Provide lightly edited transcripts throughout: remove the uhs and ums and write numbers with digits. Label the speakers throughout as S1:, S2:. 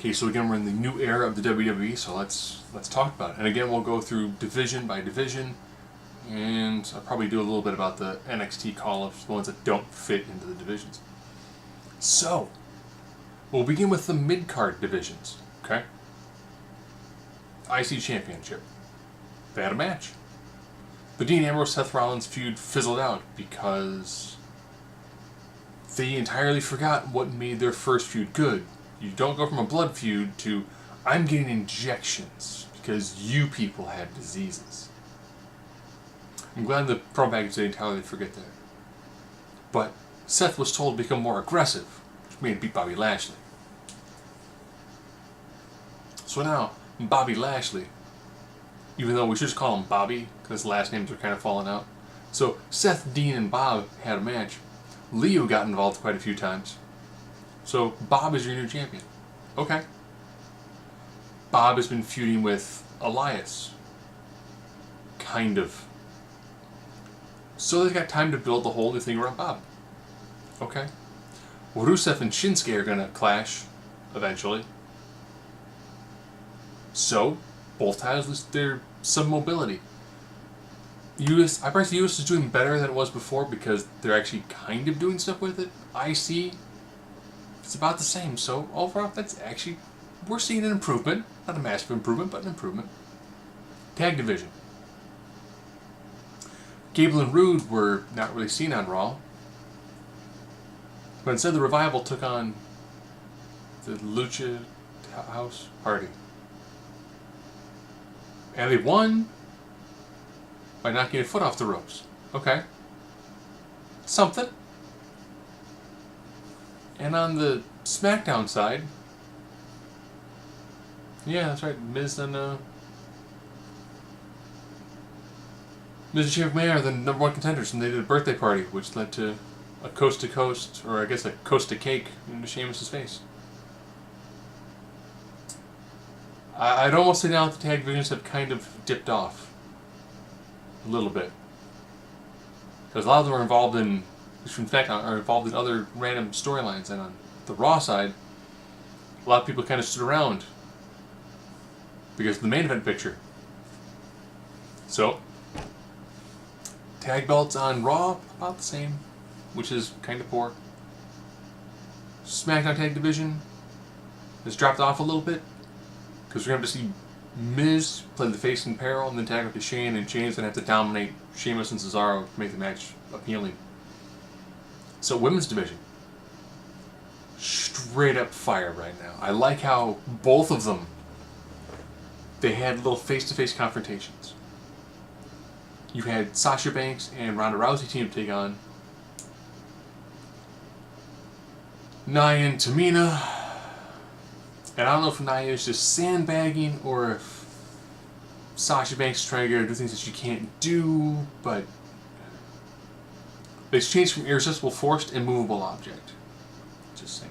S1: Okay, so again, we're in the new era of the WWE, so let's talk about it. And again, we'll go through division by division, and I'll probably do a little bit about the NXT call-ups, the ones that don't fit into the divisions. So, we'll begin with the mid-card divisions, okay? IC Championship. They had a match. The Dean Ambrose-Seth Rollins feud fizzled out because they entirely forgot what made their first feud good. You don't go from a blood feud to, I'm getting injections because you people have diseases. I'm glad the pro package didn't entirely forget that. But Seth was told to become more aggressive, which made him beat Bobby Lashley. So now, Bobby Lashley, even though we should just call him Bobby, because last names are kind of falling out. So Seth, Dean, and Bob had a match. Leo got involved quite a few times. So Bob is your new champion. Okay. Bob has been feuding with Elias. Kind of. So they've got time to build the whole new thing around Bob. Okay. Well, Rusev and Shinsuke are going to clash eventually. So, both titles, there's some mobility. I probably say US is doing better than it was before because they're actually kind of doing stuff with it. IC, it's about the same. So overall, that's actually, we're seeing an improvement. Not a massive improvement, but an improvement. Tag division. Gable and Rude were not really seen on Raw. But instead, the Revival took on the Lucha House Party. And they won by knocking a foot off the ropes. Okay. Something. And on the SmackDown side, yeah, that's right, Miz and Chief Mayer are the number one contenders, and they did a birthday party, which led to a coast-to-coast, or I guess a coast-to-cake into Sheamus' face. I'd almost say now that the tag divisions have kind of dipped off. A little bit. Because a lot of them are involved in, from SmackDown, are involved in other random storylines, and on the Raw side, a lot of people kind of stood around because of the main event picture. So, tag belts on Raw, about the same, which is kind of poor. SmackDown tag division has dropped off a little bit because we're going to have to see Miz play the face in peril and then tag with Shane, and Shane's going to have to dominate Sheamus and Cesaro to make the match appealing. So, women's division. Straight up fire right now. I like how both of them, they had little face-to-face confrontations. You had Sasha Banks and Ronda Rousey team to take on Nia and Tamina. And I don't know if Nia is just sandbagging or if Sasha Banks is trying to get her to do things that she can't do, but they changed from irresistible force to immovable object. Just saying.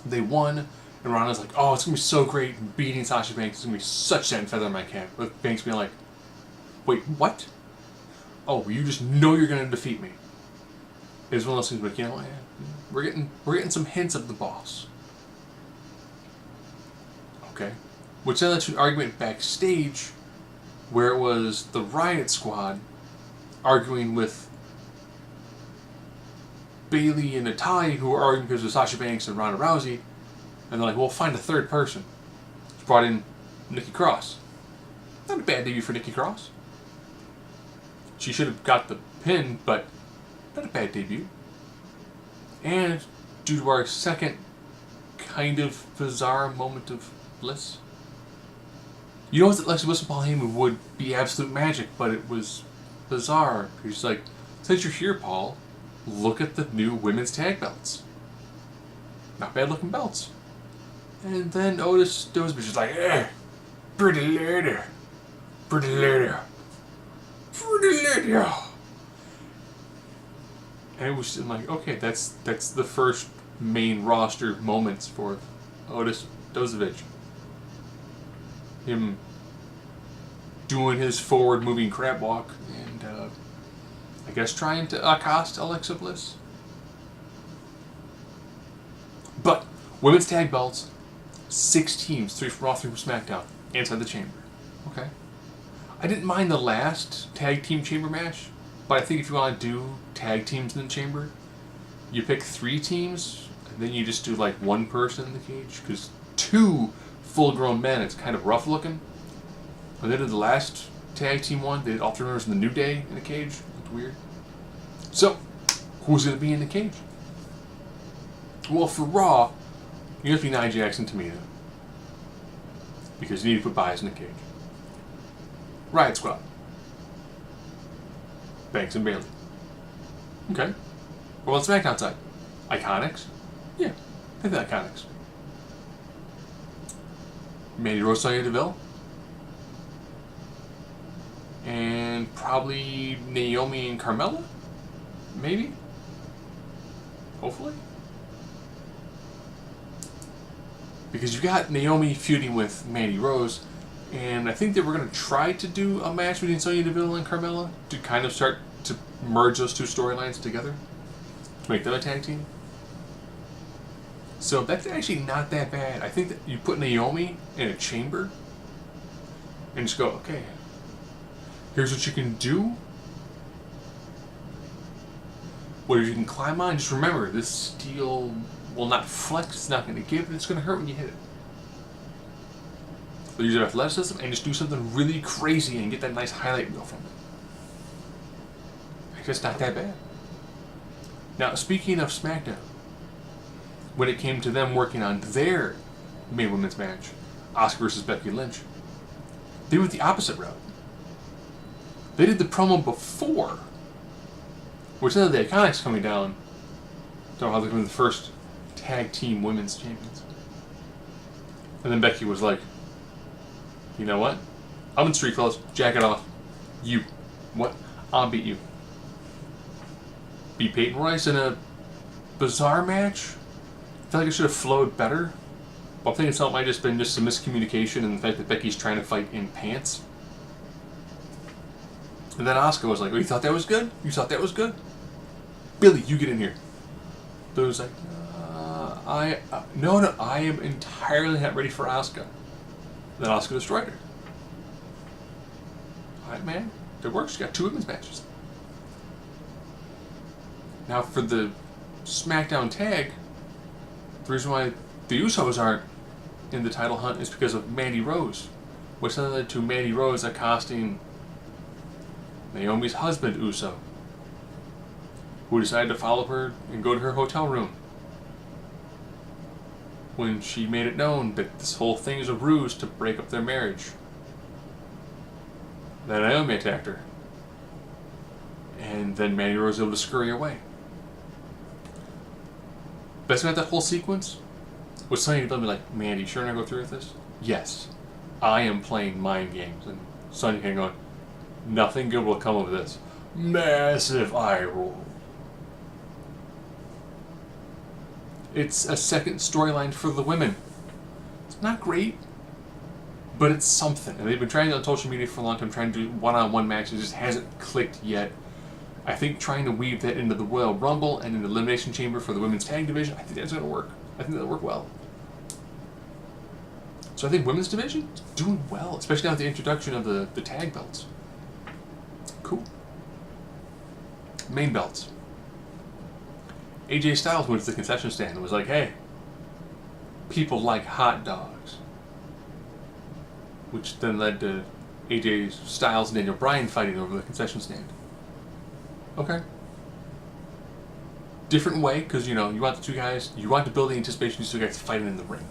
S1: They won, and Ronda's like, oh, it's going to be so great beating Sasha Banks. It's going to be such sand feather in my cap. With Banks being like, wait, what? Oh, you just know you're going to defeat me. It's one of those things like, you know, we're getting some hints of the boss. Okay. Which then led to an argument backstage where it was the Riot Squad arguing with Bayley and Natalya, who were arguing because of Sasha Banks and Ronda Rousey, and they're like, well, find a third person. She brought in Nikki Cross. Not a bad debut for Nikki Cross. She should have got the pin, but not a bad debut. And due to our second kind of bizarre moment of bliss. You know that Lexi Bliss and Paul Heyman would be absolute magic, but it was bizarre. He's like, since you're here, Paul, look at the new women's tag belts. Not bad looking belts. And then Otis Dozby is like, pretty lady. Pretty lady. Pretty lady. And it was like, okay, that's the first main roster moments for Otis Dozovich. Him doing his forward moving crab walk and I guess trying to accost Alexa Bliss. But Women's tag belts, 6 teams, 3 from Raw, 3 from SmackDown, inside the chamber. Okay. I didn't mind the last tag team chamber match, but I think if you want to do tag teams in the chamber, you pick 3 teams, and then you just do like 1 person in the cage, because 2 full-grown men, it's kind of rough looking. When they did the last tag team one, they did all 3 members in the New Day in the cage. It looked weird. So, who's going to be in the cage? Well, for Raw, you have to be Nia Jax and Tamina, because you need to put bias in the cage. Riot Squad. Banks and Bayley. Okay. Well, on SmackDown side, Iconics. Yeah, I think Iconics. Mandy Rose, Sonya Deville. And probably Naomi and Carmella? Maybe? Hopefully? Because you've got Naomi feuding with Mandy Rose, and I think that we're going to try to do a match between Sonya Deville and Carmella to kind of start to merge those 2 storylines together to make them a tag team. So that's actually not that bad. I think that you put Naomi in a chamber and just go, okay, here's what you can do. What you can climb on. Just remember, this steel will not flex, it's not going to give, it's going to hurt when you hit it. So use your athleticism and just do something really crazy and get that nice highlight reel from it. It's just not that bad. Now, speaking of SmackDown, when it came to them working on their main women's match, Asuka versus Becky Lynch, they went the opposite route. They did the promo before, which said the Iconics coming down, don't know how they're going to be the first tag team women's champions. And then Becky was like, you know what? I'm in street clothes, jack it off. You. What? I'll beat you. Beat Peyton Royce in a bizarre match. I feel like it should have flowed better. But I'm thinking something might have just been just some miscommunication and the fact that Becky's trying to fight in pants. And then Asuka was like, oh, you thought that was good? You thought that was good? Billy, you get in here. Billy was like, no, I am entirely not ready for Asuka. Then Asuka destroyed her. Alright, man. It works. You got 2 women's matches. Now, for the SmackDown tag, the reason why the Usos aren't in the title hunt is because of Mandy Rose, which then led to Mandy Rose accosting Naomi's husband, Uso, who decided to follow her and go to her hotel room when she made it known that this whole thing is a ruse to break up their marriage. Then Naomi attacked her, and then Mandy Rose was able to scurry away. Best about that whole sequence was Sonya Deville be like, Mandy, sure not go through with this? Yes, I am playing mind games. And Sonya came going, nothing good will come of this. Massive eye roll. It's a second storyline for the women. It's not great, but it's something. And they've been trying on social media for a long time, trying to do one-on-one matches. It just hasn't clicked yet. I think trying to weave that into the Royal Rumble and in the Elimination Chamber for the women's tag division, I think that's going to work. I think that'll work well. So I think women's division is doing well, especially now with the introduction of the tag belts. Cool. Main belts. AJ Styles went to the concession stand and was like, hey, people like hot dogs. Which then led to AJ Styles and Daniel Bryan fighting over the concession stand. Okay. Different way, because, you want the 2 guys, you want to build the anticipation of these 2 guys fighting in the ring.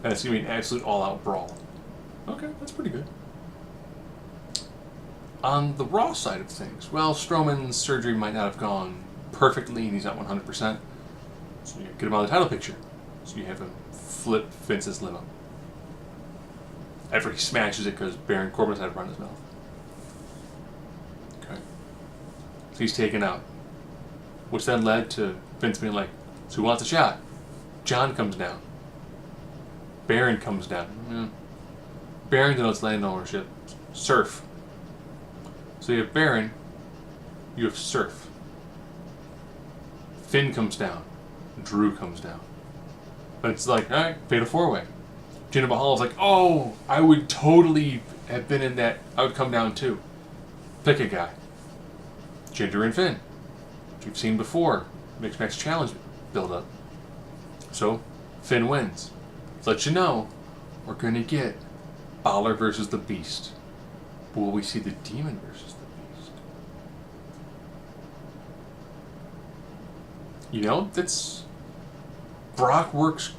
S1: And it's going to be an absolute all-out brawl. Okay, that's pretty good. On the Raw side of things, well, Strowman's surgery might not have gone perfectly, and he's not 100%. So you get him out of the title picture. So you have him flip Vince's limo. After he smashes it because Baron Corbin's had to run his mouth. Okay. So he's taken out. Which then led to Vince being like, so who wants a shot? John comes down. Baron comes down. Yeah. Baron denotes land ownership. Surf. So you have Baron, you have Surf. Finn comes down. Drew comes down. It's like, all right, fatal 4-way. Jinder Mahal's like, oh, I would totally have been in that. I would come down too. Pick a guy. Jinder and Finn. Which we've seen before. Mixed match challenge build up. So, Finn wins. To let you know, we're going to get Balor versus the Beast. Will we see the Demon versus the Beast? You know, that's... Brock works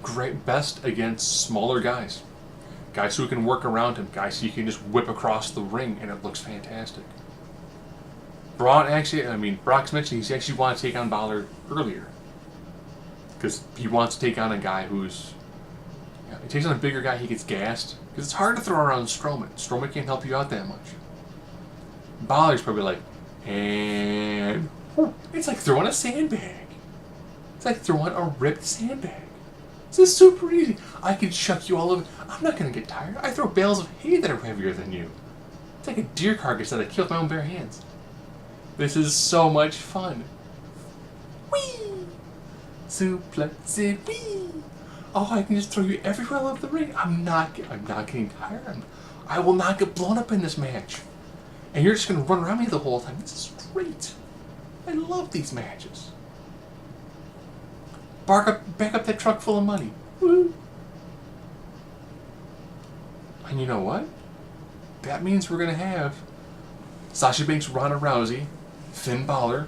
S1: best against smaller guys. Guys who can work around him. Guys who you can just whip across the ring and it looks fantastic. Brock's mentioned he actually wanted to take on Balor earlier. Because he wants to take on a guy who's... he takes on a bigger guy, he gets gassed. Because it's hard to throw around Strowman. Strowman can't help you out that much. Balor's probably like, and... It's like throwing a sandbag. It's like throwing a ripped sandbag. This is super easy. I can chuck you all over. I'm not going to get tired. I throw bales of hay that are heavier than you. It's like a deer carcass that I killed with my own bare hands. This is so much fun. Whee! Suplex it, whee! Oh, I can just throw you everywhere all over the ring. I'm not getting tired. I will not get blown up in this match. And you're just going to run around me the whole time. This is great. I love these matches. Back up that truck full of money. Woo! And you know what? That means we're going to have Sasha Banks, Ronda Rousey, Finn Balor,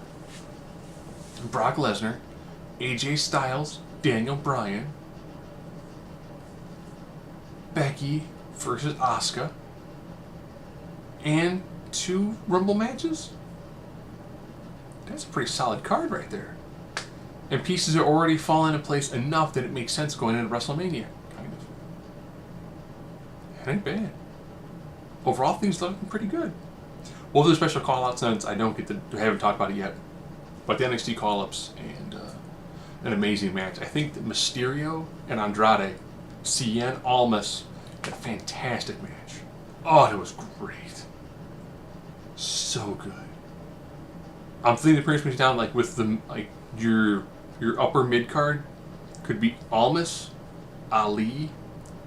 S1: Brock Lesnar, AJ Styles, Daniel Bryan, Becky versus Asuka, and 2 Rumble matches? That's a pretty solid card right there. And pieces are already falling into place enough that it makes sense going into WrestleMania, kind of. It ain't bad. Overall, things looking pretty good. We'll do a special call-out since I haven't talked about it yet. But the NXT call-ups and an amazing match. I think that Mysterio and Andrade, Cien Almas, had a fantastic match. Oh, it was great. So good. I'm thinking the pretty much down like with the your upper mid card could be Almas, Ali,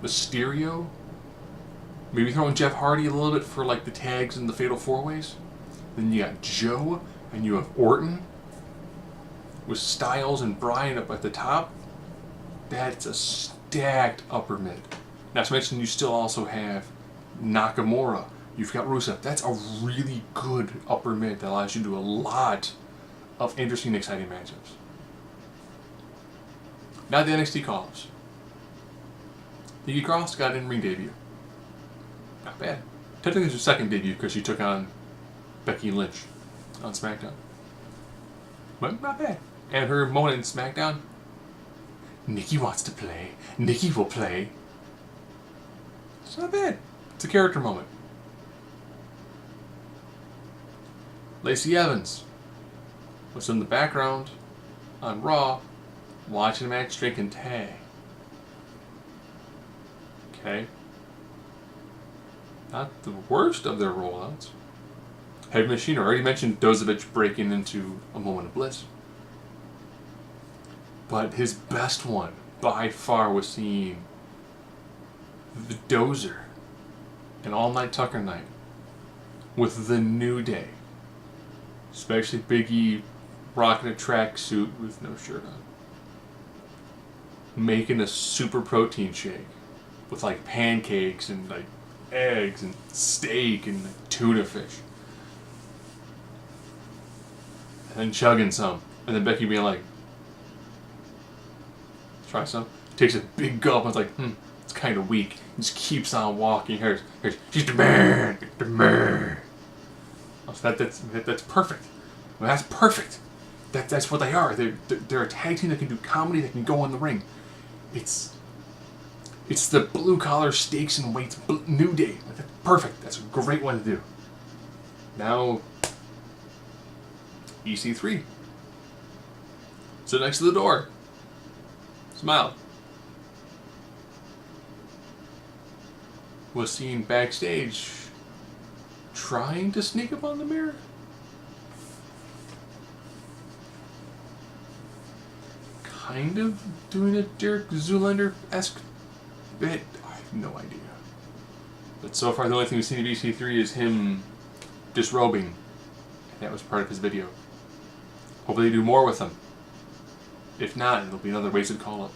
S1: Mysterio. Maybe throw in Jeff Hardy a little bit for like the tags and the fatal 4-ways. Then you got Joe and you have Orton with Styles and Bryan up at the top. That's a stacked upper mid. Not to mention you still also have Nakamura. You've got Rusev. That's a really good upper mid that allows you to do a lot of interesting, exciting matchups. Now the NXT call-ups. Nikki Cross got an in-ring debut. Not bad. Technically it's her second debut because she took on Becky Lynch on SmackDown. But not bad. And her moment in SmackDown, Nikki wants to play. Nikki will play. It's not bad. It's a character moment. Lacey Evans was in the background on Raw watching a match drinking tea. Okay. Not the worst of their rollouts. Heavy Machine, I already mentioned Dozovich breaking into a moment of bliss. But his best one, by far, was seeing the Dozer and All Night Tucker Night with the New Day. Especially Big E rocking a tracksuit with no shirt on. Making a super protein shake with like pancakes and like eggs and steak and like, tuna fish. And then chugging some. And then Becky being like, try some. Takes a big gulp and it's like, it's kind of weak. And just keeps on walking. She's the man. The man. So that's perfect. Well, that's perfect. That's what they are. They're a tag team that can do comedy, that can go in the ring. It's the blue collar stakes and weights New Day. That's perfect. That's a great one to do. Now, EC3. So next to the door. Smile. Was seen backstage trying to sneak up on the mirror. kind of doing a Derek Zoolander-esque bit. I have no idea. But so far, the only thing we've seen in EC3 is him disrobing. That was part of his video. Hopefully they do more with him. If not, it'll be another wasted call-up.